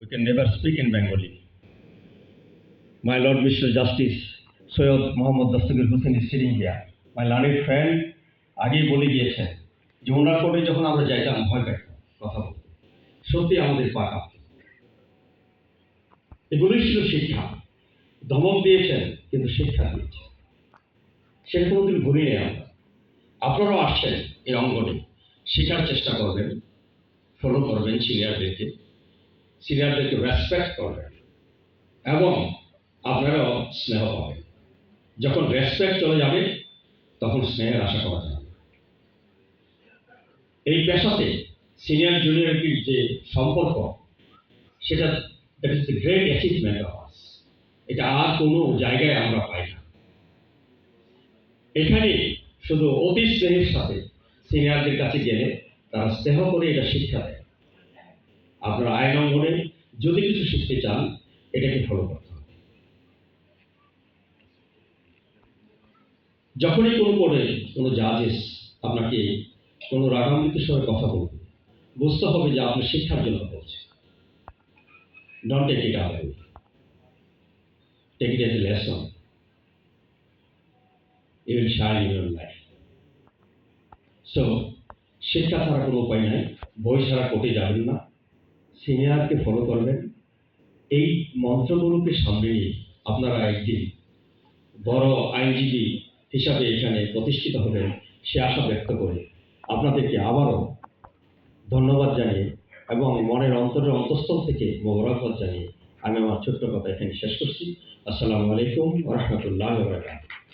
We can never speak in Bengali. My Lord Mr. Justice Soyod Mohammad Dastagir Hussain is sitting here. My learned friend আগেই বলে গিয়েছেন যে ওনার কোর্টে যখন আমরা যাইতাম ভয় পেতাম কথা বলতে, সত্যি আমাদের পা কাঁপত। এগুলোই ছিল শিক্ষা। ধমক দিয়েছেন কিন্তু শিক্ষা দিয়েছেন, সে কোনোদিন ভুলি নেই আমরা। আপনারাও আসছেন এই অঙ্গনে, শেখার চেষ্টা করবেন, ফলো করবেন সিনিয়রদেরকে, সিনিয়রদেরকে রেসপেক্ট করবেন এবং আপনারাও স্নেহ পাবেন। যখন রেসপেক্ট চলে যাবে তখন স্নেহের আশা করা যাবে। এই পেশাতে সিনিয়র জুনিয়রটির যে সম্পর্ক, সেটা that is the great achievement of us. এটা আর কোনো জায়গায় আমরা পাই না। এখানে শুধু অতি স্নেহের সাথে সিনিয়রদের কাছে গেলে তারা স্নেহ করে এটা শিক্ষা দেয়। আপনারা আইন অঙ্গনে যদি কিছু শিখতে চান এটাকে ফলো করতে হবে। যখনই কোনো কোর্টে কোনো জাজেস আপনাকে কোনো রাগান্বিত স্বরে কথা বলবে, বুঝতে হবে যে আপনি শিক্ষার জন্য বলছে। Don't take it away, take it as a lesson. You will shine in your life. So শিক্ষা ছাড়া কোনো উপায় নাই, বই ছাড়া কোর্টে যাবেন না, সিনিয়রকে ফলো করবেন। এই মন্ত্রগুলোকে সামনে নিয়ে আপনারা একদিন বড় আইনজীবী হিসাবে এখানে প্রতিষ্ঠিত হবেন সে আশা ব্যক্ত করে আপনাদেরকে আবারও ধন্যবাদ জানিয়ে এবং মনের অন্তরের অন্তঃস্থল থেকে মোবারকবাদ জানিয়ে আমি আমার ছোট্ট কথা এখানে শেষ করছি। আসসালামু আলাইকুম ওয়া রাহমাতুল্লাহি ওয়া বারাকাতুহু।